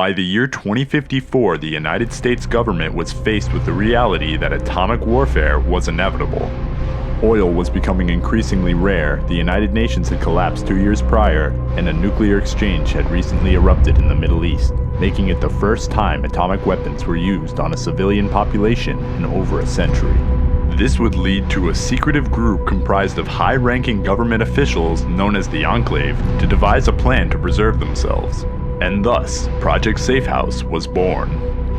By the year 2054, the United States government was faced with the reality that atomic warfare was inevitable. Oil was becoming increasingly rare, the United Nations had collapsed 2 years prior, and a nuclear exchange had recently erupted in the Middle East, making it the first time atomic weapons were used on a civilian population in over a century. This would lead to a secretive group comprised of high-ranking government officials known as the Enclave to devise a plan to preserve themselves. And thus, Project Safehouse was born.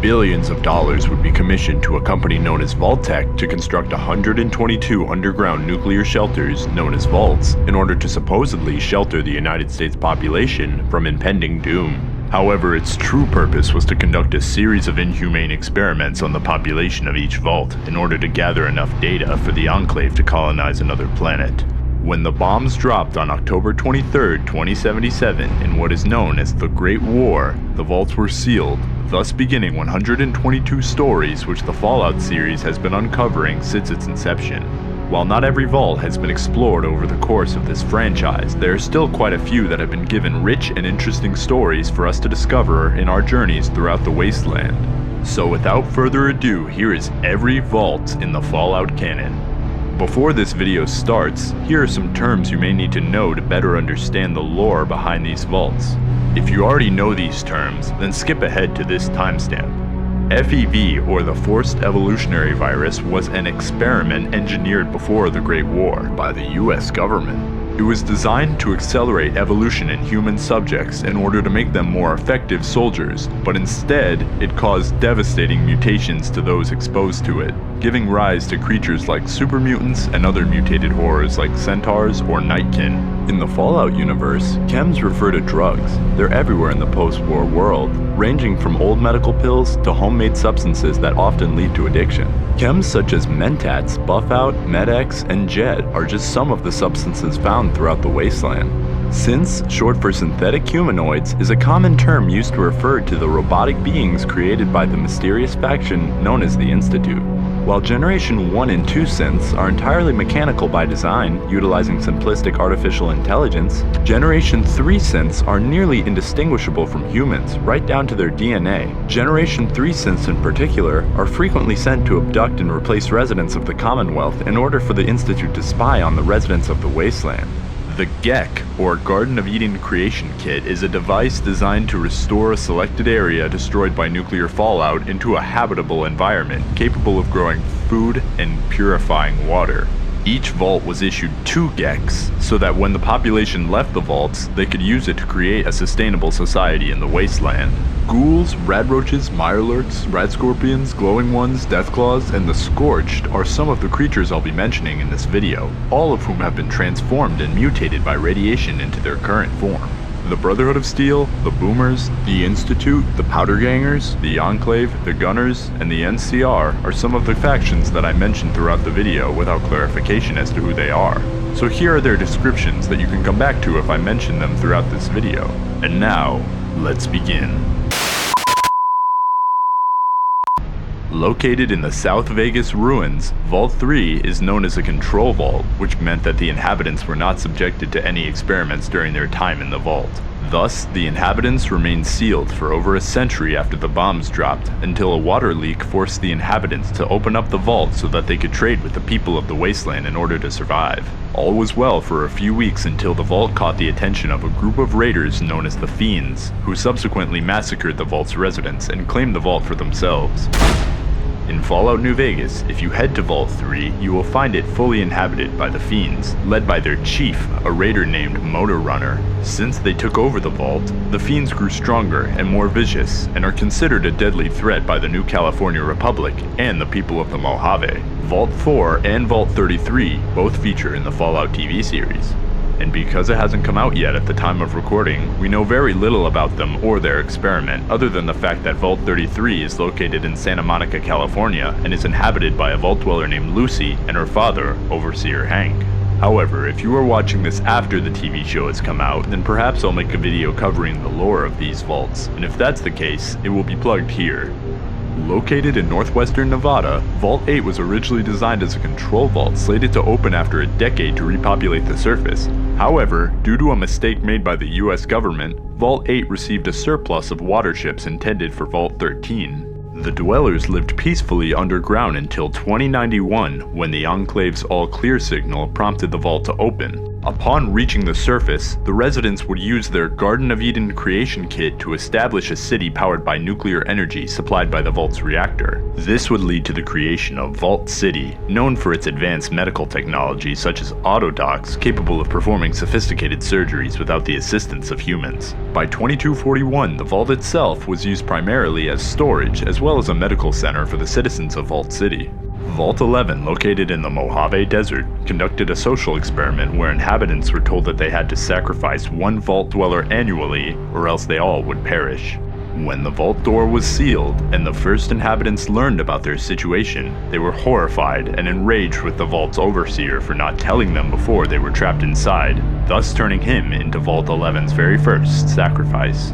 Billions of dollars would be commissioned to a company known as Vault-Tec to construct 122 underground nuclear shelters known as vaults in order to supposedly shelter the United States population from impending doom. However, its true purpose was to conduct a series of inhumane experiments on the population of each vault in order to gather enough data for the Enclave to colonize another planet. When the bombs dropped on October 23, 2077, in what is known as the Great War, the vaults were sealed, thus beginning 122 stories which the Fallout series has been uncovering since its inception. While not every vault has been explored over the course of this franchise, there are still quite a few that have been given rich and interesting stories for us to discover in our journeys throughout the wasteland. So without further ado, here is every vault in the Fallout canon. Before this video starts, here are some terms you may need to know to better understand the lore behind these vaults. If you already know these terms, then skip ahead to this timestamp. F.E.V, or the Forced Evolutionary Virus, was an experiment engineered before the Great War by the US government. It was designed to accelerate evolution in human subjects in order to make them more effective soldiers, but instead, it caused devastating mutations to those exposed to it, giving rise to creatures like super mutants and other mutated horrors like centaurs or nightkin. In the Fallout universe, chems refer to drugs. They're everywhere in the post-war world, ranging from old medical pills to homemade substances that often lead to addiction. Chems such as Mentats, Buffout, Med-X, and Jet are just some of the substances found throughout the wasteland. Synths, short for synthetic humanoids, is a common term used to refer to the robotic beings created by the mysterious faction known as the Institute. While Generation 1 and 2 synths are entirely mechanical by design, utilizing simplistic artificial intelligence, Generation 3 synths are nearly indistinguishable from humans, right down to their DNA. Generation 3 synths in particular are frequently sent to abduct and replace residents of the Commonwealth in order for the Institute to spy on the residents of the wasteland. The GECK, or Garden of Eden Creation Kit, is a device designed to restore a selected area destroyed by nuclear fallout into a habitable environment capable of growing food and purifying water. Each vault was issued 2 GECKs, so that when the population left the vaults, they could use it to create a sustainable society in the wasteland. Ghouls, radroaches, mirelurks, radscorpions, glowing ones, deathclaws, and the Scorched are some of the creatures I'll be mentioning in this video, all of whom have been transformed and mutated by radiation into their current form. The Brotherhood of Steel, the Boomers, the Institute, the Powder Gangers, the Enclave, the Gunners, and the NCR are some of the factions that I mentioned throughout the video without clarification as to who they are. So here are their descriptions that you can come back to if I mention them throughout this video. And now, let's begin. Located in the South Vegas ruins, Vault 3 is known as a control vault, which meant that the inhabitants were not subjected to any experiments during their time in the vault. Thus, the inhabitants remained sealed for over a century after the bombs dropped, until a water leak forced the inhabitants to open up the vault so that they could trade with the people of the wasteland in order to survive. All was well for a few weeks until the vault caught the attention of a group of raiders known as the Fiends, who subsequently massacred the vault's residents and claimed the vault for themselves. In Fallout New Vegas, if you head to Vault 3, you will find it fully inhabited by the Fiends, led by their chief, a raider named Motor Runner. Since they took over the vault, the Fiends grew stronger and more vicious, and are considered a deadly threat by the New California Republic and the people of the Mojave. Vault 4 and Vault 33 both feature in the Fallout TV series. And because it hasn't come out yet at the time of recording, we know very little about them or their experiment, other than the fact that Vault 33 is located in Santa Monica, California, and is inhabited by a vault dweller named Lucy and her father, Overseer Hank. However, if you are watching this after the TV show has come out, then perhaps I'll make a video covering the lore of these vaults, and if that's the case, it will be plugged here. Located in northwestern Nevada, Vault 8 was originally designed as a control vault slated to open after a decade to repopulate the surface. However, due to a mistake made by the US government, Vault 8 received a surplus of water ships intended for Vault 13. The dwellers lived peacefully underground until 2091, when the Enclave's all-clear signal prompted the vault to open. Upon reaching the surface, the residents would use their Garden of Eden creation kit to establish a city powered by nuclear energy supplied by the vault's reactor. This would lead to the creation of Vault City, known for its advanced medical technology such as autodocs capable of performing sophisticated surgeries without the assistance of humans. By 2241, the vault itself was used primarily as storage as well as a medical center for the citizens of Vault City. Vault 11, located in the Mojave Desert, conducted a social experiment where inhabitants were told that they had to sacrifice one vault dweller annually, or else they all would perish. When the vault door was sealed, and the first inhabitants learned about their situation, they were horrified and enraged with the vault's overseer for not telling them before they were trapped inside, thus turning him into Vault 11's very first sacrifice.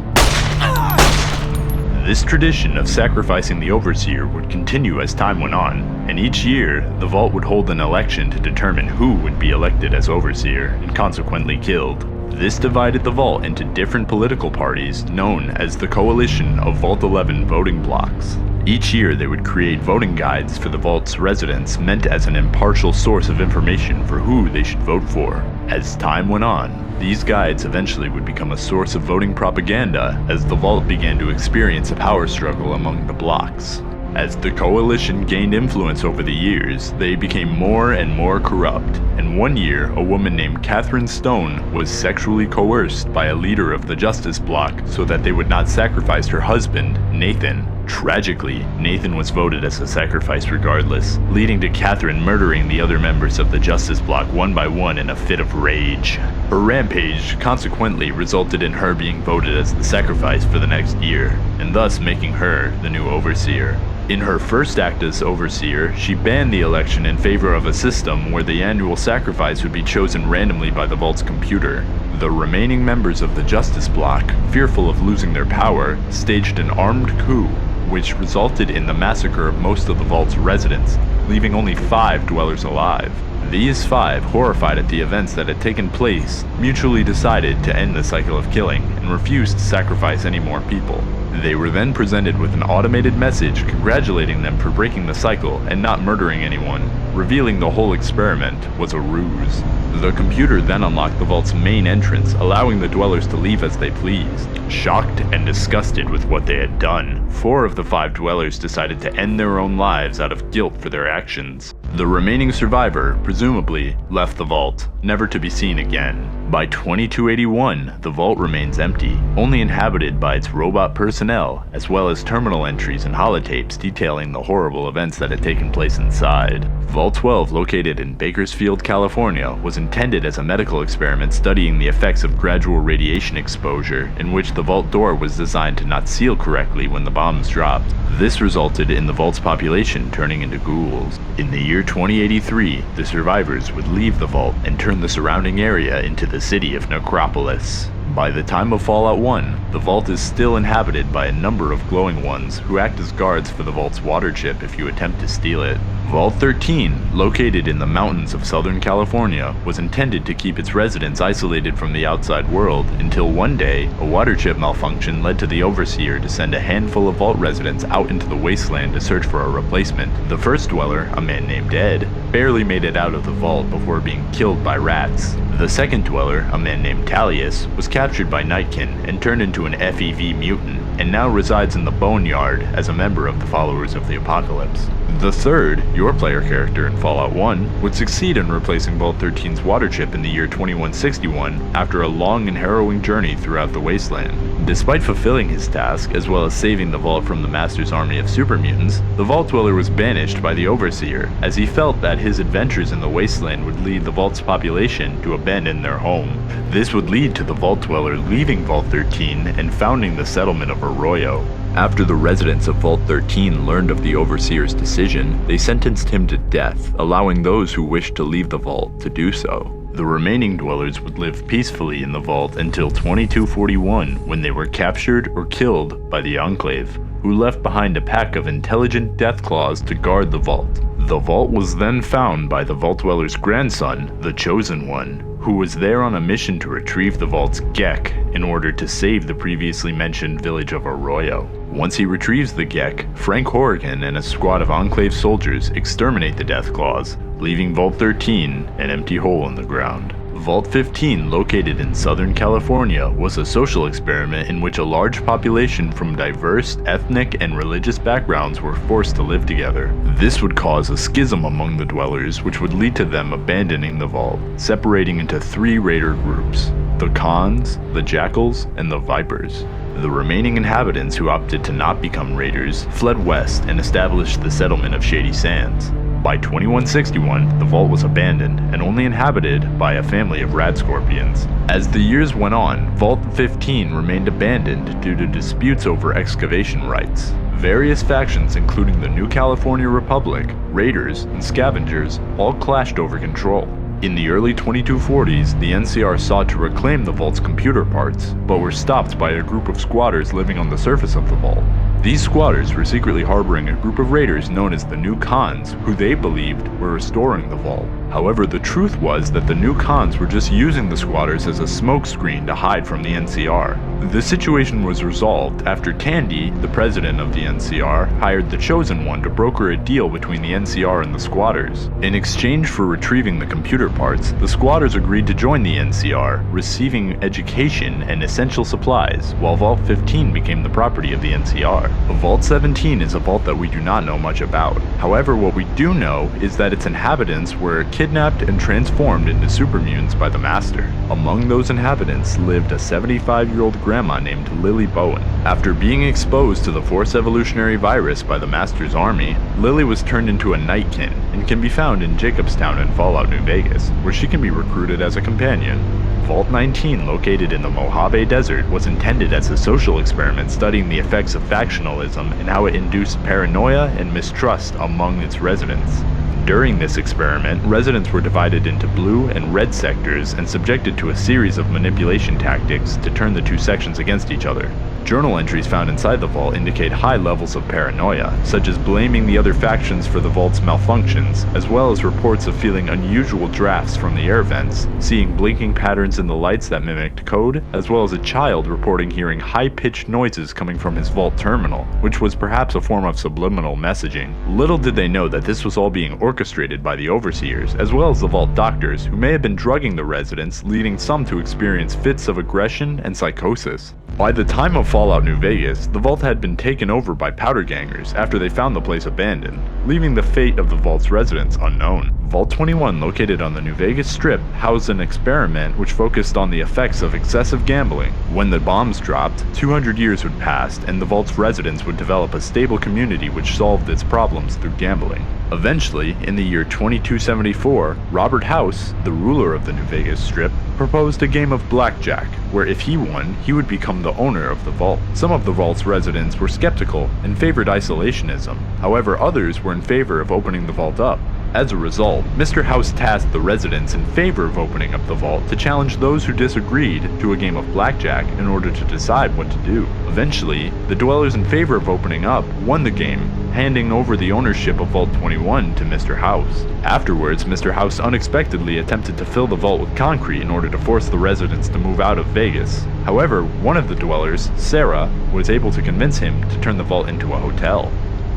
This tradition of sacrificing the overseer would continue as time went on, and each year, the vault would hold an election to determine who would be elected as overseer and consequently killed. This divided the vault into different political parties known as the Coalition of Vault 11 voting blocks. Each year they would create voting guides for the vault's residents meant as an impartial source of information for who they should vote for. As time went on, these guides eventually would become a source of voting propaganda as the vault began to experience a power struggle among the blocks. As the coalition gained influence over the years, they became more and more corrupt, and one year a woman named Catherine Stone was sexually coerced by a leader of the Justice Bloc so that they would not sacrifice her husband, Nathan. Tragically, Nathan was voted as a sacrifice regardless, leading to Catherine murdering the other members of the Justice Bloc one by one in a fit of rage. Her rampage consequently resulted in her being voted as the sacrifice for the next year, and thus making her the new overseer. In her first act as overseer, she banned the election in favor of a system where the annual sacrifice would be chosen randomly by the vault's computer. The remaining members of the Justice Bloc, fearful of losing their power, staged an armed coup, which resulted in the massacre of most of the vault's residents, leaving only 5 dwellers alive. These 5, horrified at the events that had taken place, mutually decided to end the cycle of killing and refused to sacrifice any more people. They were then presented with an automated message congratulating them for breaking the cycle and not murdering anyone, revealing the whole experiment was a ruse. The computer then unlocked the vault's main entrance, allowing the dwellers to leave as they pleased. Shocked and disgusted with what they had done, 4 of the 5 dwellers decided to end their own lives out of guilt for their actions. The remaining survivor, presumably, left the vault, never to be seen again. By 2281, the vault remains empty, only inhabited by its robot personnel, as well as terminal entries and holotapes detailing the horrible events that had taken place inside. Vault 12, located in Bakersfield, California, was intended as a medical experiment studying the effects of gradual radiation exposure, in which the vault door was designed to not seal correctly when the bombs dropped. This resulted in the vault's population turning into ghouls. In the year 2083, the survivors would leave the vault and turn the surrounding area into the city of Necropolis. By the time of Fallout 1, the vault is still inhabited by a number of glowing ones who act as guards for the vault's water chip if you attempt to steal it. Vault 13, located in the mountains of Southern California, was intended to keep its residents isolated from the outside world until one day, a water chip malfunction led to the Overseer to send a handful of vault residents out into the wasteland to search for a replacement. The first dweller, a man named Ed, barely made it out of the vault before being killed by rats. The second dweller, a man named Talius, was captured by Nightkin and turned into an F.E.V mutant, and now resides in the Boneyard as a member of the Followers of the Apocalypse. The third, your player character in Fallout 1, would succeed in replacing Vault 13's water chip in the year 2161 after a long and harrowing journey throughout the wasteland. Despite fulfilling his task, as well as saving the vault from the Master's army of super mutants, the Vault Dweller was banished by the Overseer, as he felt that his adventures in the wasteland would lead the Vault's population to abandon their home. This would lead to the Vault Dweller leaving Vault 13 and founding the settlement of Arroyo. After the residents of Vault 13 learned of the Overseer's decision, they sentenced him to death, allowing those who wished to leave the vault to do so. The remaining dwellers would live peacefully in the vault until 2241, when they were captured or killed by the Enclave. who left behind a pack of intelligent Deathclaws to guard the vault. The vault was then found by the Vault Dweller's grandson, the Chosen One, who was there on a mission to retrieve the vault's Gek in order to save the previously mentioned village of Arroyo. Once he retrieves the Gek, Frank Horrigan and a squad of Enclave soldiers exterminate the Deathclaws, leaving Vault 13 an empty hole in the ground. Vault 15, located in Southern California, was a social experiment in which a large population from diverse ethnic and religious backgrounds were forced to live together. This would cause a schism among the dwellers, which would lead to them abandoning the vault, separating into 3 raider groups: the Khans, the Jackals, and the Vipers. The remaining inhabitants who opted to not become raiders fled west and established the settlement of Shady Sands. By 2161, the vault was abandoned and only inhabited by a family of rad scorpions. As the years went on, Vault 15 remained abandoned due to disputes over excavation rights. Various factions, including the New California Republic, Raiders, and Scavengers, all clashed over control. In the early 2240s, the NCR sought to reclaim the vault's computer parts, but were stopped by a group of squatters living on the surface of the vault. These squatters were secretly harboring a group of raiders known as the New Khans, who they believed were restoring the vault. However, the truth was that the New Khans were just using the squatters as a smokescreen to hide from the NCR. The situation was resolved after Tandy, the president of the NCR, hired the Chosen One to broker a deal between the NCR and the squatters. In exchange for retrieving the computer parts, the squatters agreed to join the NCR, receiving education and essential supplies, while Vault 15 became the property of the NCR. Vault 17 is a vault that we do not know much about. However, what we do know is that its inhabitants were kidnapped and transformed into supermutants by the Master. Among those inhabitants lived a 75-year-old grandma named Lily Bowen. After being exposed to the Force Evolutionary Virus by the Master's army, Lily was turned into a Nightkin and can be found in Jacobstown in Fallout New Vegas, where she can be recruited as a companion. Vault 19, located in the Mojave Desert, was intended as a social experiment studying the effects of factionalism and how it induced paranoia and mistrust among its residents. During this experiment, residents were divided into blue and red sectors and subjected to a series of manipulation tactics to turn the two sections against each other. Journal entries found inside the vault indicate high levels of paranoia, such as blaming the other factions for the vault's malfunctions, as well as reports of feeling unusual drafts from the air vents, seeing blinking patterns in the lights that mimicked code, as well as a child reporting hearing high-pitched noises coming from his vault terminal, which was perhaps a form of subliminal messaging. Little did they know that this was all being orchestrated by the overseers, as well as the vault doctors, who may have been drugging the residents, leading some to experience fits of aggression and psychosis. By the time of Fallout New Vegas, the vault had been taken over by powder gangers after they found the place abandoned, leaving the fate of the vault's residents unknown. Vault 21, located on the New Vegas Strip, housed an experiment which focused on the effects of excessive gambling. When the bombs dropped, 200 years would pass and the vault's residents would develop a stable community which solved its problems through gambling. Eventually, in the year 2274, Robert House, the ruler of the New Vegas Strip, proposed a game of blackjack, where if he won, he would become the owner of the vault. Some of the vault's residents were skeptical and favored isolationism. However, others were in favor of opening the vault up. As a result, Mr. House tasked the residents in favor of opening up the vault to challenge those who disagreed to a game of blackjack in order to decide what to do. Eventually, the dwellers in favor of opening up won the game, handing over the ownership of Vault 21 to Mr. House. Afterwards, Mr. House unexpectedly attempted to fill the vault with concrete in order to force the residents to move out of Vegas. However, one of the dwellers, Sarah, was able to convince him to turn the vault into a hotel.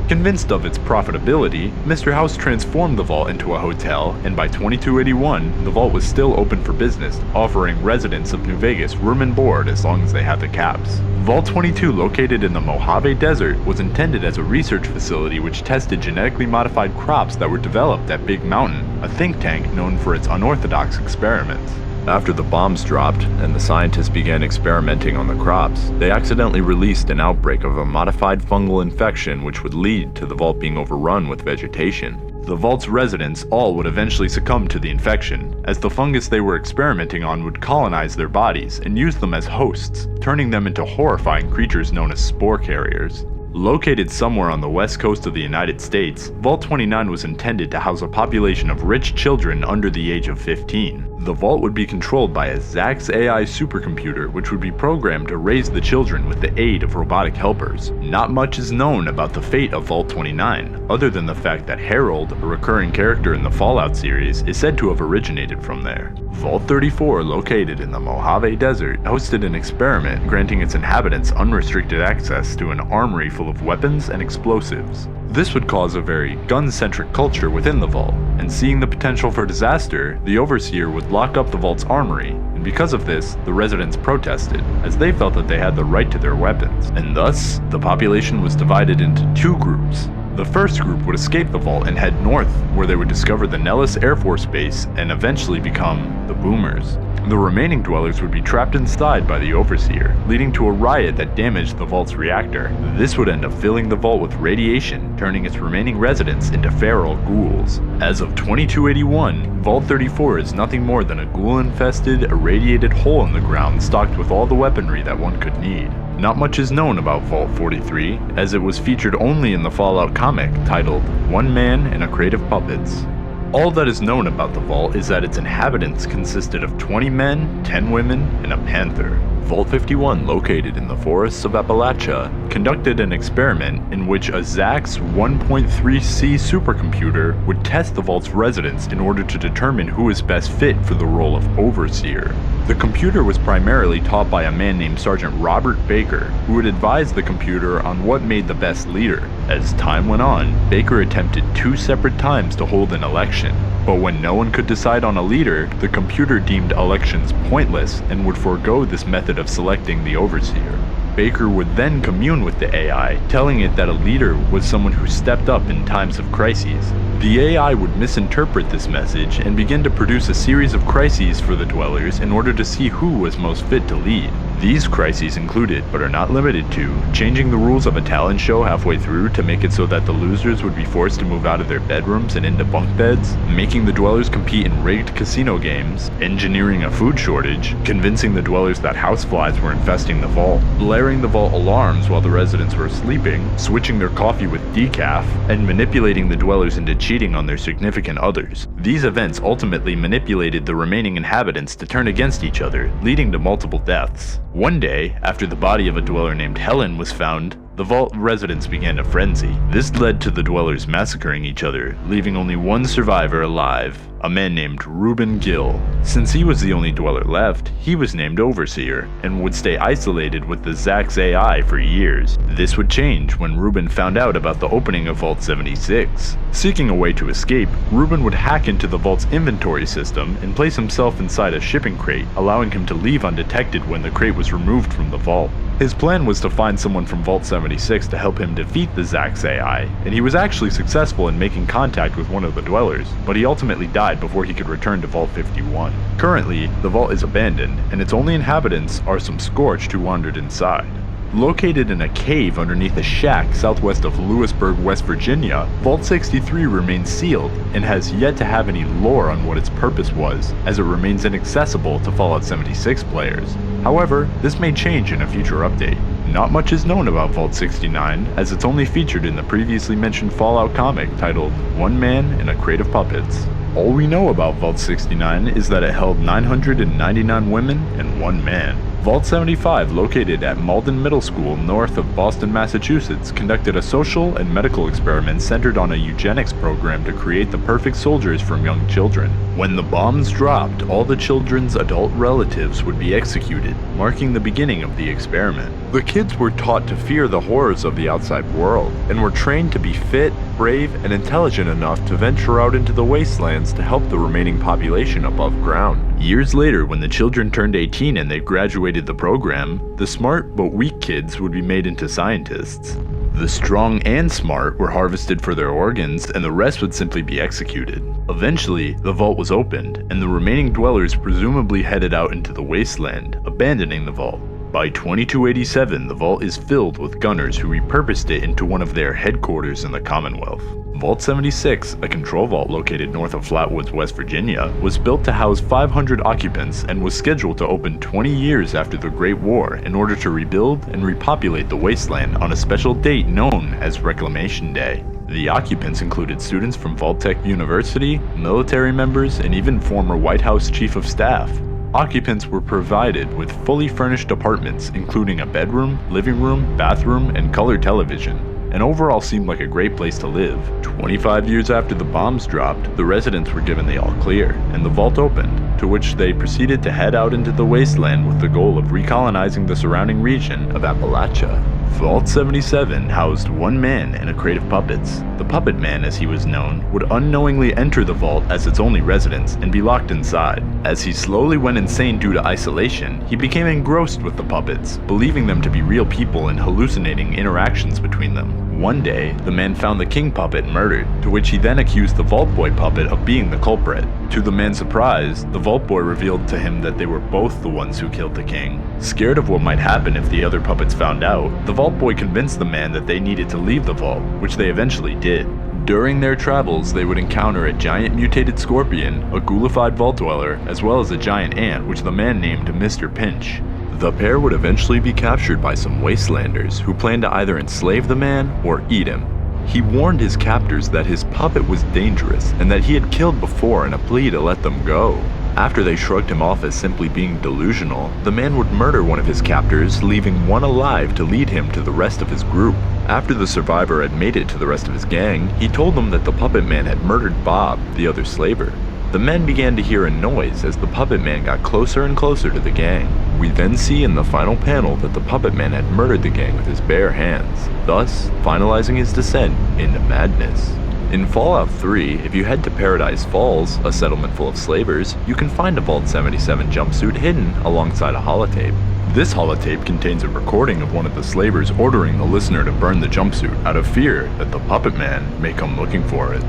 Convinced of its profitability, Mr. House transformed the vault into a hotel, and by 2281, the vault was still open for business, offering residents of New Vegas room and board as long as they had the caps. Vault 22, located in the Mojave Desert, was intended as a research facility which tested genetically modified crops that were developed at Big Mountain, a think tank known for its unorthodox experiments. After the bombs dropped and the scientists began experimenting on the crops, they accidentally released an outbreak of a modified fungal infection which would lead to the vault being overrun with vegetation. The vault's residents all would eventually succumb to the infection, as the fungus they were experimenting on would colonize their bodies and use them as hosts, turning them into horrifying creatures known as spore carriers. Located somewhere on the west coast of the United States, Vault 29 was intended to house a population of rich children under the age of 15. The vault would be controlled by a Zax AI supercomputer which would be programmed to raise the children with the aid of robotic helpers. Not much is known about the fate of Vault 29, other than the fact that Harold, a recurring character in the Fallout series, is said to have originated from there. Vault 34, located in the Mojave Desert, hosted an experiment granting its inhabitants unrestricted access to an armory full of weapons and explosives. This would cause a very gun-centric culture within the vault, and seeing the potential for disaster, the Overseer would lock up the vault's armory, and because of this, the residents protested, as they felt that they had the right to their weapons, and thus, the population was divided into two groups. The first group would escape the vault and head north, where they would discover the Nellis Air Force Base and eventually become the Boomers. The remaining dwellers would be trapped inside by the Overseer, leading to a riot that damaged the vault's reactor. This would end up filling the vault with radiation, turning its remaining residents into feral ghouls. As of 2281, Vault 34 is nothing more than a ghoul-infested, irradiated hole in the ground stocked with all the weaponry that one could need. Not much is known about Vault 43, as it was featured only in the Fallout comic titled One Man and a Crate of Puppets. All that is known about the vault is that its inhabitants consisted of 20 men, 10 women, and a panther. Vault 51, located in the forests of Appalachia, conducted an experiment in which a Zax 1.3C supercomputer would test the vault's residents in order to determine who is best fit for the role of Overseer. The computer was primarily taught by a man named Sergeant Robert Baker, who would advise the computer on what made the best leader. As time went on, Baker attempted 2 separate times to hold an election, but when no one could decide on a leader, the computer deemed elections pointless and would forego this method of selecting the Overseer. Baker would then commune with the AI, telling it that a leader was someone who stepped up in times of crises. The AI would misinterpret this message and begin to produce a series of crises for the dwellers in order to see who was most fit to lead. These crises included, but are not limited to, changing the rules of a talent show halfway through to make it so that the losers would be forced to move out of their bedrooms and into bunk beds, making the dwellers compete in rigged casino games, engineering a food shortage, convincing the dwellers that houseflies were infesting the vault, blaring the vault alarms while the residents were sleeping, switching their coffee with decaf, and manipulating the dwellers into cheating on their significant others. These events ultimately manipulated the remaining inhabitants to turn against each other, leading to multiple deaths. One day, after the body of a dweller named Helen was found, the vault residents began a frenzy. This led to the dwellers massacring each other, leaving only one survivor alive, a man named Reuben Gill. Since he was the only dweller left, he was named Overseer, and would stay isolated with the Zax AI for years. This would change when Reuben found out about the opening of Vault 76. Seeking a way to escape, Reuben would hack into the vault's inventory system and place himself inside a shipping crate, allowing him to leave undetected when the crate was removed from the vault. His plan was to find someone from Vault 76 to help him defeat the Zax AI, and he was actually successful in making contact with one of the dwellers, but he ultimately died before he could return to Vault 51. Currently, the vault is abandoned, and its only inhabitants are some scorched who wandered inside. Located in a cave underneath a shack southwest of Lewisburg, West Virginia, Vault 63 remains sealed and has yet to have any lore on what its purpose was, as it remains inaccessible to Fallout 76 players. However, this may change in a future update. Not much is known about Vault 69, as it's only featured in the previously mentioned Fallout comic titled One Man and a Crate of Puppets. All we know about Vault 69 is that it held 999 women and 1 man. Vault 75, located at Malden Middle School north of Boston, Massachusetts, conducted a social and medical experiment centered on a eugenics program to create the perfect soldiers from young children. When the bombs dropped, all the children's adult relatives would be executed, marking the beginning of the experiment. The kids were taught to fear the horrors of the outside world, and were trained to be fit, brave, and intelligent enough to venture out into the wastelands to help the remaining population above ground. Years later, when the children turned 18 and they graduated the program, the smart but weak kids would be made into scientists. The strong and smart were harvested for their organs, and the rest would simply be executed. Eventually, the vault was opened, and the remaining dwellers presumably headed out into the wasteland, abandoning the vault. By 2287, the vault is filled with gunners who repurposed it into one of their headquarters in the Commonwealth. Vault 76, a control vault located north of Flatwoods, West Virginia, was built to house 500 occupants and was scheduled to open 20 years after the Great War in order to rebuild and repopulate the wasteland on a special date known as Reclamation Day. The occupants included students from Vault-Tec University, military members, and even former White House Chief of Staff. Occupants were provided with fully furnished apartments, including a bedroom, living room, bathroom, and color television, and overall seemed like a great place to live. 25 years after the bombs dropped, the residents were given the all clear, and the vault opened, to which they proceeded to head out into the wasteland with the goal of recolonizing the surrounding region of Appalachia. Vault 77 housed one man and a crate of puppets. The Puppet Man, as he was known, would unknowingly enter the vault as its only residence and be locked inside. As he slowly went insane due to isolation, he became engrossed with the puppets, believing them to be real people and hallucinating interactions between them. One day, the man found the King Puppet murdered, to which he then accused the Vault Boy Puppet of being the culprit. To the man's surprise, the Vault Boy revealed to him that they were both the ones who killed the king. Scared of what might happen if the other puppets found out, the Vault Boy convinced the man that they needed to leave the vault, which they eventually did. During their travels, they would encounter a giant mutated scorpion, a ghoulified vault dweller, as well as a giant ant which the man named Mr. Pinch. The pair would eventually be captured by some wastelanders who planned to either enslave the man or eat him. He warned his captors that his puppet was dangerous and that he had killed before in a plea to let them go. After they shrugged him off as simply being delusional, the man would murder one of his captors, leaving one alive to lead him to the rest of his group. After the survivor had made it to the rest of his gang, he told them that the Puppet Man had murdered Bob, the other slaver. The men began to hear a noise as the Puppet Man got closer and closer to the gang. We then see in the final panel that the Puppet Man had murdered the gang with his bare hands, thus finalizing his descent into madness. In Fallout 3, if you head to Paradise Falls, a settlement full of slavers, you can find a Vault 77 jumpsuit hidden alongside a holotape. This holotape contains a recording of one of the slavers ordering the listener to burn the jumpsuit out of fear that the Puppet Man may come looking for it.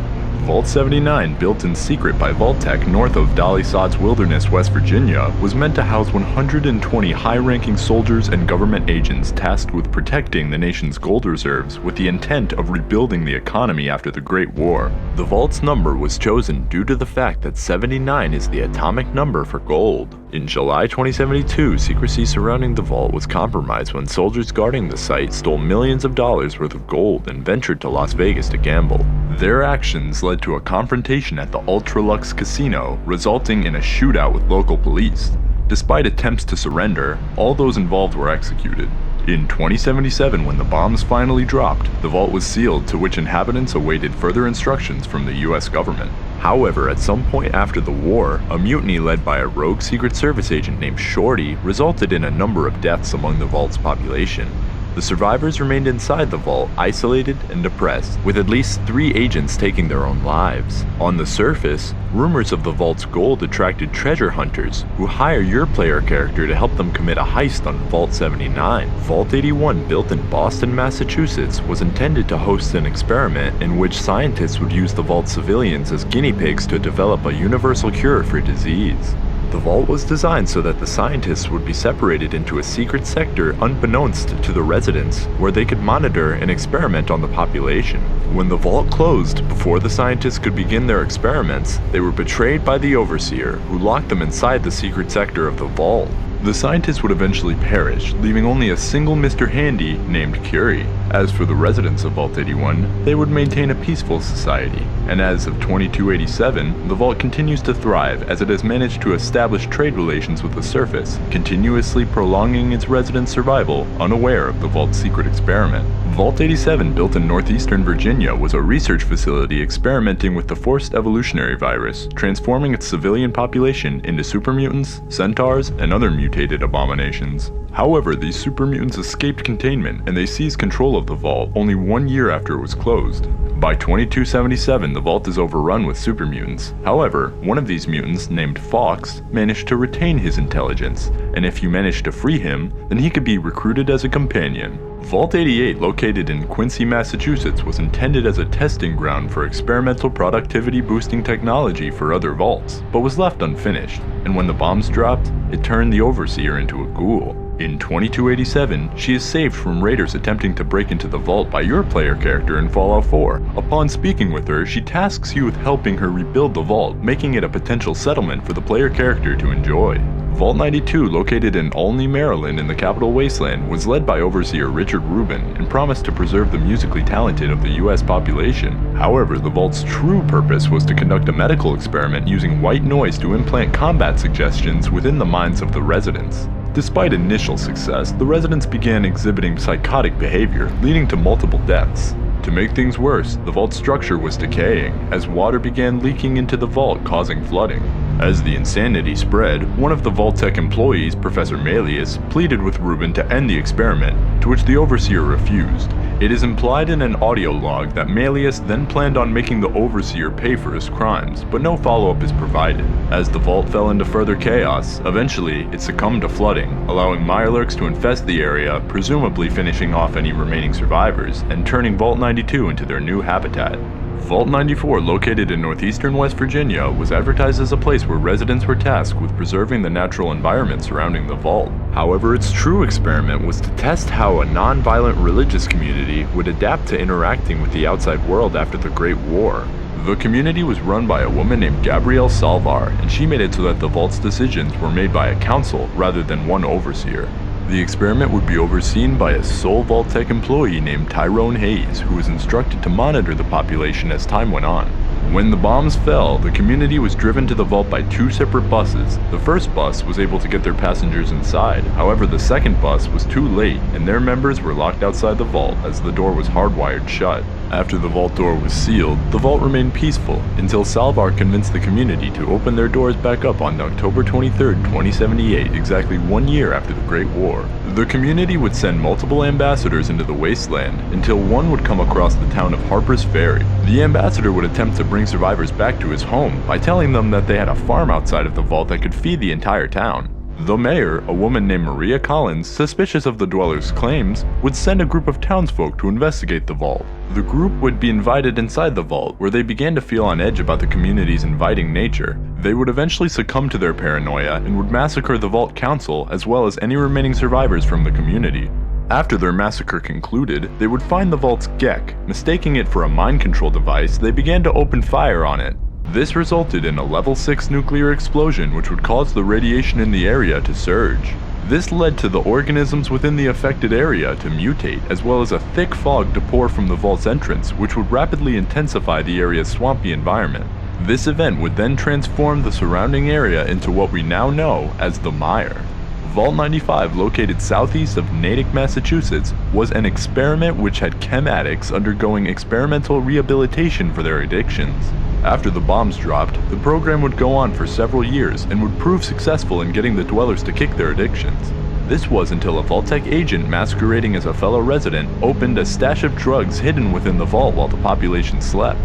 Vault 79, built in secret by Vault-Tec north of Dolly Sods Wilderness, West Virginia, was meant to house 120 high-ranking soldiers and government agents tasked with protecting the nation's gold reserves with the intent of rebuilding the economy after the Great War. The vault's number was chosen due to the fact that 79 is the atomic number for gold. In July 2072, secrecy surrounding the vault was compromised when soldiers guarding the site stole millions of dollars worth of gold and ventured to Las Vegas to gamble. Their actions led to a confrontation at the Ultralux Casino, resulting in a shootout with local police. Despite attempts to surrender, all those involved were executed. In 2077, when the bombs finally dropped, the vault was sealed, to which inhabitants awaited further instructions from the US government. However, at some point after the war, a mutiny led by a rogue Secret Service agent named Shorty resulted in a number of deaths among the vault's population. The survivors remained inside the vault, isolated and depressed, with at least 3 agents taking their own lives. On the surface, rumors of the vault's gold attracted treasure hunters, who hire your player character to help them commit a heist on Vault 79. Vault 81, built in Boston, Massachusetts, was intended to host an experiment in which scientists would use the vault's civilians as guinea pigs to develop a universal cure for disease. The vault was designed so that the scientists would be separated into a secret sector unbeknownst to the residents, where they could monitor and experiment on the population. When the vault closed, before the scientists could begin their experiments, they were betrayed by the Overseer, who locked them inside the secret sector of the vault. The scientists would eventually perish, leaving only a single Mr. Handy named Curie. As for the residents of Vault 81, they would maintain a peaceful society, and as of 2287, the Vault continues to thrive as it has managed to establish trade relations with the surface, continuously prolonging its residents' survival, unaware of the Vault's secret experiment. Vault 87, built in northeastern Virginia, was a research facility experimenting with the forced evolutionary virus, transforming its civilian population into supermutants, centaurs, and other mutated abominations. However, these super mutants escaped containment, and they seized control of the vault only 1 year after it was closed. By 2277, the vault is overrun with super mutants. However, one of these mutants, named Fox, managed to retain his intelligence, and if you managed to free him, then he could be recruited as a companion. Vault 88, located in Quincy, Massachusetts, was intended as a testing ground for experimental productivity-boosting technology for other vaults, but was left unfinished, and when the bombs dropped, it turned the Overseer into a ghoul. In 2287, she is saved from raiders attempting to break into the vault by your player character in Fallout 4. Upon speaking with her, she tasks you with helping her rebuild the vault, making it a potential settlement for the player character to enjoy. Vault 92, located in Olney, Maryland in the Capital Wasteland, was led by Overseer Richard Rubin and promised to preserve the musically talented of the US population. However, the Vault's true purpose was to conduct a medical experiment using white noise to implant combat suggestions within the minds of the residents. Despite initial success, the residents began exhibiting psychotic behavior, leading to multiple deaths. To make things worse, the vault structure was decaying, as water began leaking into the vault, causing flooding. As the insanity spread, one of the Vault-Tec employees, Professor Malleus, pleaded with Rubin to end the experiment, to which the Overseer refused. It is implied in an audio log that Malleus then planned on making the Overseer pay for his crimes, but no follow-up is provided. As the vault fell into further chaos, eventually it succumbed to flooding, allowing Mirelurks to infest the area, presumably finishing off any remaining survivors, and turning Vault 92 into their new habitat. Vault 94, located in northeastern West Virginia, was advertised as a place where residents were tasked with preserving the natural environment surrounding the vault. However, its true experiment was to test how a non-violent religious community would adapt to interacting with the outside world after the Great War. The community was run by a woman named Gabrielle Salvar, and she made it so that the vault's decisions were made by a council rather than one overseer. The experiment would be overseen by a sole Vault-Tec employee named Tyrone Hayes, who was instructed to monitor the population as time went on. When the bombs fell, the community was driven to the vault by two separate buses. The first bus was able to get their passengers inside, however the second bus was too late and their members were locked outside the vault as the door was hardwired shut. After the vault door was sealed, the vault remained peaceful until Salvar convinced the community to open their doors back up on October 23, 2078, exactly 1 year after the Great War. The community would send multiple ambassadors into the wasteland until one would come across the town of Harper's Ferry. The ambassador would attempt to bring survivors back to his home by telling them that they had a farm outside of the vault that could feed the entire town. The mayor, a woman named Maria Collins, suspicious of the dwellers' claims, would send a group of townsfolk to investigate the vault. The group would be invited inside the vault, where they began to feel on edge about the community's inviting nature. They would eventually succumb to their paranoia and would massacre the vault council as well as any remaining survivors from the community. After their massacre concluded, they would find the vault's Gek. Mistaking it for a mind control device, they began to open fire on it. This resulted in a level 6 nuclear explosion which would cause the radiation in the area to surge. This led to the organisms within the affected area to mutate, as well as a thick fog to pour from the vault's entrance, which would rapidly intensify the area's swampy environment. This event would then transform the surrounding area into what we now know as the Mire. Vault 95, located southeast of Natick, Massachusetts, was an experiment which had chem addicts undergoing experimental rehabilitation for their addictions. After the bombs dropped, the program would go on for several years and would prove successful in getting the dwellers to kick their addictions. This was until a Vault-Tec agent masquerading as a fellow resident opened a stash of drugs hidden within the vault while the population slept.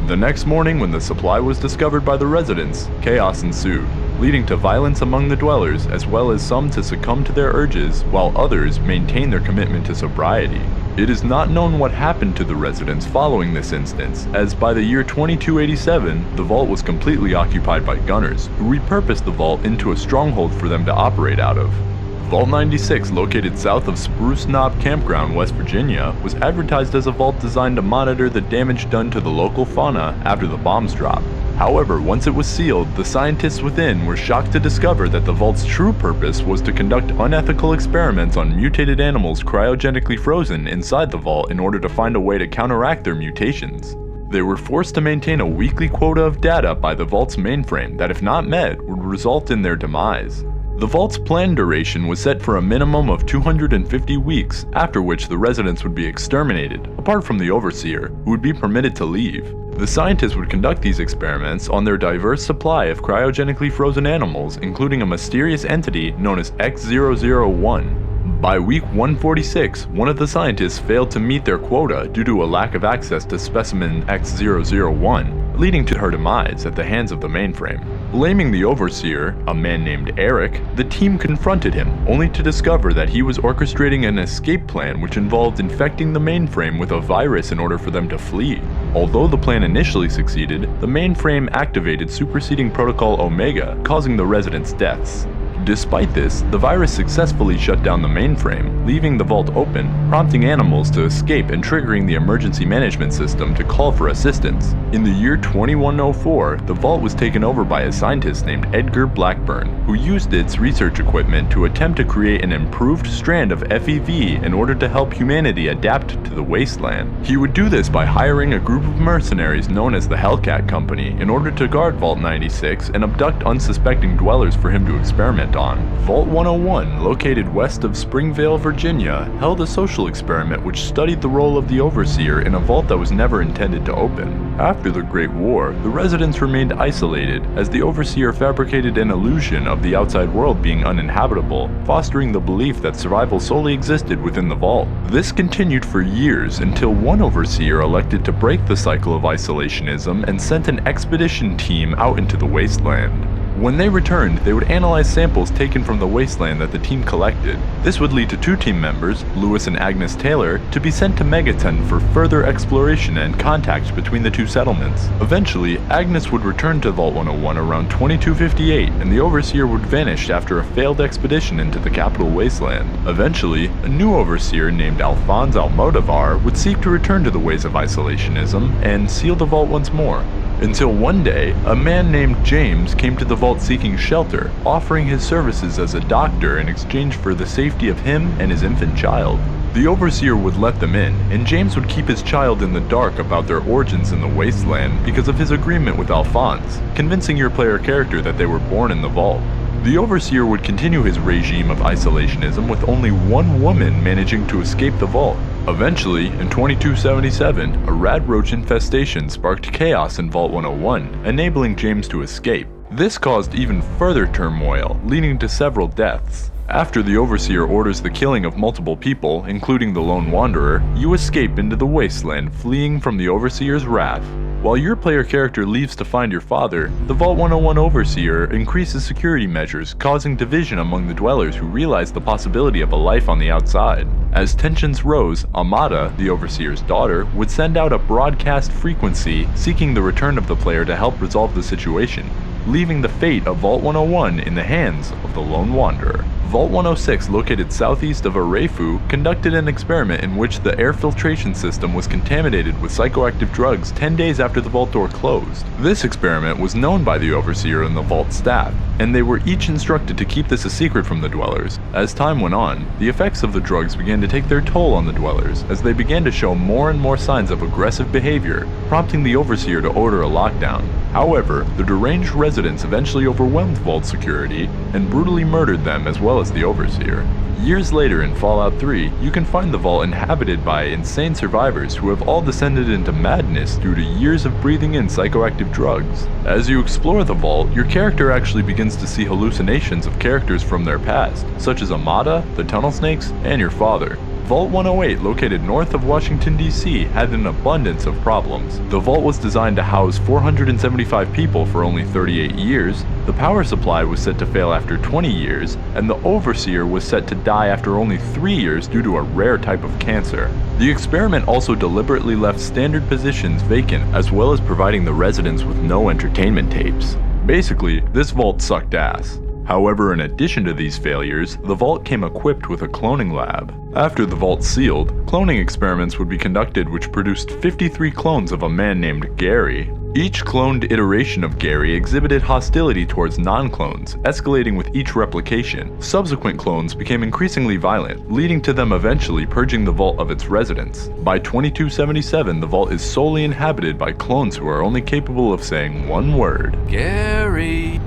The next morning, when the supply was discovered by the residents, chaos ensued, leading to violence among the dwellers as well as some to succumb to their urges while others maintained their commitment to sobriety. It is not known what happened to the residents following this instance, as by the year 2287, the vault was completely occupied by gunners, who repurposed the vault into a stronghold for them to operate out of. Vault 96, located south of Spruce Knob Campground, West Virginia, was advertised as a vault designed to monitor the damage done to the local fauna after the bombs dropped. However, once it was sealed, the scientists within were shocked to discover that the vault's true purpose was to conduct unethical experiments on mutated animals cryogenically frozen inside the vault in order to find a way to counteract their mutations. They were forced to maintain a weekly quota of data by the vault's mainframe that, if not met, would result in their demise. The vault's planned duration was set for a minimum of 250 weeks, after which the residents would be exterminated, apart from the overseer, who would be permitted to leave. The scientists would conduct these experiments on their diverse supply of cryogenically frozen animals, including a mysterious entity known as X001. By week 146, one of the scientists failed to meet their quota due to a lack of access to specimen X001, leading to her demise at the hands of the mainframe. Blaming the overseer, a man named Eric, the team confronted him, only to discover that he was orchestrating an escape plan which involved infecting the mainframe with a virus in order for them to flee. Although the plan initially succeeded, the mainframe activated superseding Protocol Omega, causing the residents' deaths. Despite this, the virus successfully shut down the mainframe, leaving the vault open, prompting animals to escape and triggering the emergency management system to call for assistance. In the year 2104, the vault was taken over by a scientist named Edgar Blackburn, who used its research equipment to attempt to create an improved strand of F.E.V. in order to help humanity adapt to the wasteland. He would do this by hiring a group of mercenaries known as the Hellcat Company in order to guard Vault 96 and abduct unsuspecting dwellers for him to experiment on. Vault 101, located west of Springvale, Virginia, held a social experiment which studied the role of the Overseer in a vault that was never intended to open. After the Great War, the residents remained isolated as the Overseer fabricated an illusion of the outside world being uninhabitable, fostering the belief that survival solely existed within the vault. This continued for years until one Overseer elected to break the cycle of isolationism and sent an expedition team out into the wasteland. When they returned, they would analyze samples taken from the wasteland that the team collected. This would lead to two team members, Lewis and Agnes Taylor, to be sent to Megaton for further exploration and contact between the two settlements. Eventually, Agnes would return to Vault 101 around 2258, and the Overseer would vanish after a failed expedition into the capital wasteland. Eventually, a new Overseer named Alphonse Almodovar would seek to return to the ways of isolationism and seal the vault once more. Until one day, a man named James came to the vault seeking shelter, offering his services as a doctor in exchange for the safety of him and his infant child. The Overseer would let them in, and James would keep his child in the dark about their origins in the wasteland because of his agreement with Alphonse, convincing your player character that they were born in the vault. The Overseer would continue his regime of isolationism with only one woman managing to escape the vault. Eventually, in 2277, a radroach infestation sparked chaos in Vault 101, enabling James to escape. This caused even further turmoil, leading to several deaths. After the Overseer orders the killing of multiple people, including the Lone Wanderer, you escape into the wasteland, fleeing from the Overseer's wrath. While your player character leaves to find your father, the Vault 101 Overseer increases security measures, causing division among the dwellers who realize the possibility of a life on the outside. As tensions rose, Amada, the Overseer's daughter, would send out a broadcast frequency seeking the return of the player to help resolve the situation, leaving the fate of Vault 101 in the hands of the Lone Wanderer. Vault 106, located southeast of Arefu, conducted an experiment in which the air filtration system was contaminated with psychoactive drugs 10 days after the vault door closed. This experiment was known by the Overseer and the vault staff, and they were each instructed to keep this a secret from the dwellers. As time went on, the effects of the drugs began to take their toll on the dwellers, as they began to show more and more signs of aggressive behavior, prompting the Overseer to order a lockdown. However, the deranged residents eventually overwhelmed Vault security and brutally murdered them as well as the Overseer. Years later in Fallout 3, you can find the vault inhabited by insane survivors who have all descended into madness due to years of breathing in psychoactive drugs. As you explore the vault, your character actually begins to see hallucinations of characters from their past, such as Amada, the Tunnel Snakes, and your father. Vault 108, located north of Washington, D.C., had an abundance of problems. The vault was designed to house 475 people for only 38 years, the power supply was set to fail after 20 years, and the Overseer was set to die after only 3 years due to a rare type of cancer. The experiment also deliberately left standard positions vacant, as well as providing the residents with no entertainment tapes. Basically, this vault sucked ass. However, in addition to these failures, the vault came equipped with a cloning lab. After the vault sealed, cloning experiments would be conducted which produced 53 clones of a man named Gary. Each cloned iteration of Gary exhibited hostility towards non-clones, escalating with each replication. Subsequent clones became increasingly violent, leading to them eventually purging the vault of its residents. By 2277, the vault is solely inhabited by clones who are only capable of saying one word. Gary.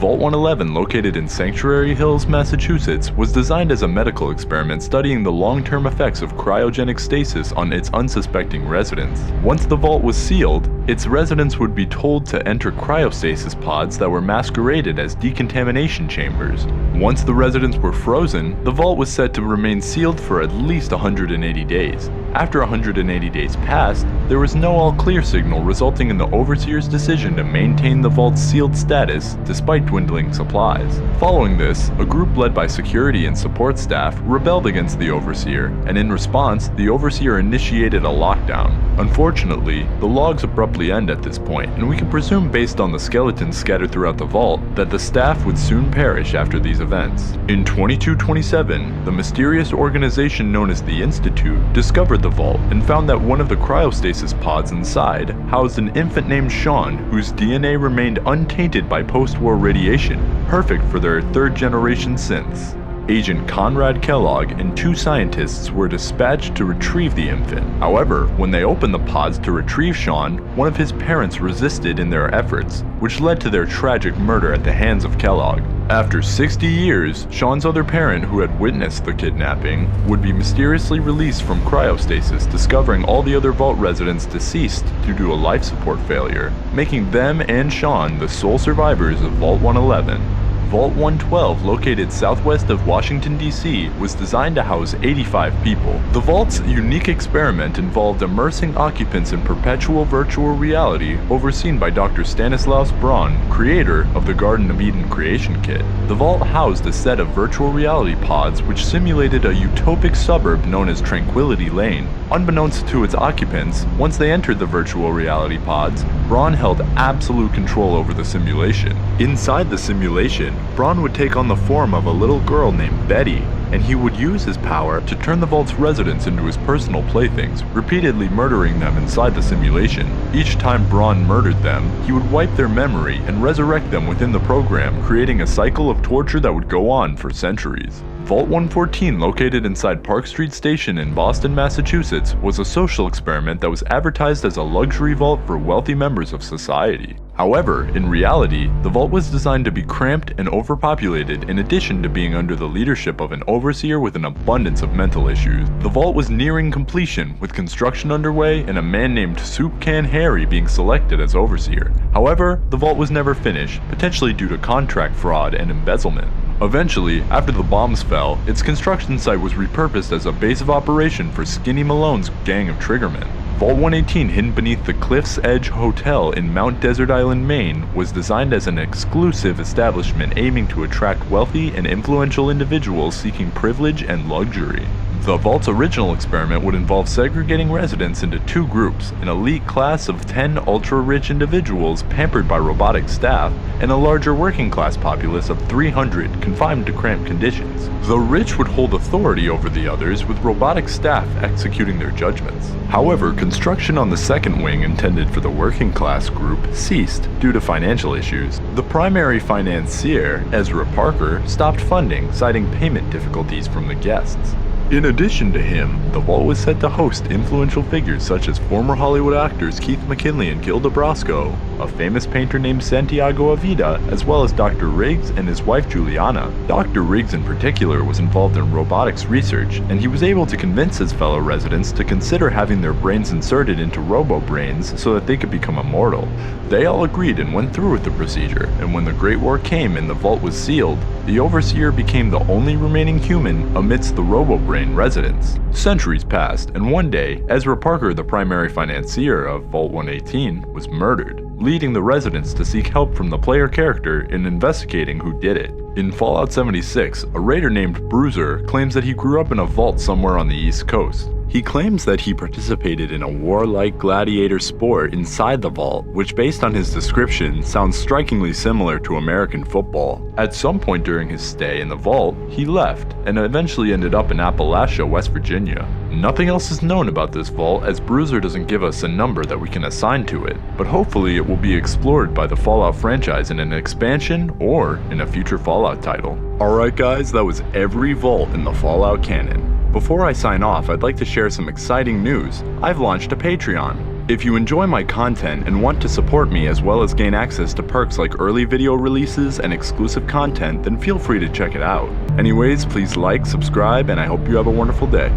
Vault 111, located in Sanctuary Hills, Massachusetts, was designed as a medical experiment studying the long-term effects of cryogenic stasis on its unsuspecting residents. Once the vault was sealed, its residents would be told to enter cryostasis pods that were masqueraded as decontamination chambers. Once the residents were frozen, the vault was said to remain sealed for at least 180 days. After 180 days passed, there was no all-clear signal, resulting in the Overseer's decision to maintain the vault's sealed status despite dwindling supplies. Following this, a group led by security and support staff rebelled against the Overseer, and in response, the Overseer initiated a lockdown. Unfortunately, the logs abruptly end at this point, and we can presume based on the skeletons scattered throughout the vault that the staff would soon perish after these events. In 2227, the mysterious organization known as the Institute discovered the vault and found that one of the cryostasis pods inside housed an infant named Sean whose DNA remained untainted by post-war radiation, perfect for their third-generation synths. Agent Conrad Kellogg and 2 scientists were dispatched to retrieve the infant. However, when they opened the pods to retrieve Sean, one of his parents resisted in their efforts, which led to their tragic murder at the hands of Kellogg. After 60 years, Sean's other parent, who had witnessed the kidnapping, would be mysteriously released from cryostasis, discovering all the other vault residents deceased due to a life support failure, making them and Sean the sole survivors of Vault 111. Vault 112, located southwest of Washington, D.C., was designed to house 85 people. The vault's unique experiment involved immersing occupants in perpetual virtual reality, overseen by Dr. Stanislaus Braun, creator of the Garden of Eden creation kit. The vault housed a set of virtual reality pods which simulated a utopic suburb known as Tranquility Lane. Unbeknownst to its occupants, once they entered the virtual reality pods, Braun held absolute control over the simulation. Inside the simulation, Braun would take on the form of a little girl named Betty, and he would use his power to turn the vault's residents into his personal playthings, repeatedly murdering them inside the simulation. Each time Braun murdered them, he would wipe their memory and resurrect them within the program, creating a cycle of torture that would go on for centuries. Vault 114, located inside Park Street Station in Boston, Massachusetts, was a social experiment that was advertised as a luxury vault for wealthy members of society. However, in reality, the vault was designed to be cramped and overpopulated in addition to being under the leadership of an overseer with an abundance of mental issues. The vault was nearing completion, with construction underway and a man named Soup Can Harry being selected as overseer. However, the vault was never finished, potentially due to contract fraud and embezzlement. Eventually, after the bombs fell, its construction site was repurposed as a base of operation for Skinny Malone's gang of triggermen. Vault 118, hidden beneath the Cliff's Edge Hotel in Mount Desert Island, Maine, was designed as an exclusive establishment aiming to attract wealthy and influential individuals seeking privilege and luxury. The vault's original experiment would involve segregating residents into 2 groups, an elite class of 10 ultra-rich individuals pampered by robotic staff, and a larger working-class populace of 300 confined to cramped conditions. The rich would hold authority over the others, with robotic staff executing their judgments. However, construction on the second wing intended for the working-class group ceased due to financial issues. The primary financier, Ezra Parker, stopped funding, citing payment difficulties from the guests. In addition to him, the vault was set to host influential figures such as former Hollywood actors Keith McKinley and Gilda Brosco, a famous painter named Santiago Avida, as well as Dr. Riggs and his wife Juliana. Dr. Riggs in particular was involved in robotics research, and he was able to convince his fellow residents to consider having their brains inserted into robo-brains so that they could become immortal. They all agreed and went through with the procedure, and when the Great War came and the vault was sealed, the Overseer became the only remaining human amidst the robo-brain residents. Centuries passed, and one day, Ezra Parker, the primary financier of Vault 118, was murdered, leading the residents to seek help from the player character in investigating who did it. In Fallout 76, a raider named Bruiser claims that he grew up in a vault somewhere on the East Coast. He claims that he participated in a warlike gladiator sport inside the vault, which based on his description sounds strikingly similar to American football. At some point during his stay in the vault, he left and eventually ended up in Appalachia, West Virginia. Nothing else is known about this vault, as Bruiser doesn't give us a number that we can assign to it, but hopefully it will be explored by the Fallout franchise in an expansion or in a future Fallout title. Alright guys, that was every vault in the Fallout canon. Before I sign off, I'd like to share some exciting news. I've launched a Patreon. If you enjoy my content and want to support me as well as gain access to perks like early video releases and exclusive content, then feel free to check it out. Anyways, please like, subscribe, and I hope you have a wonderful day.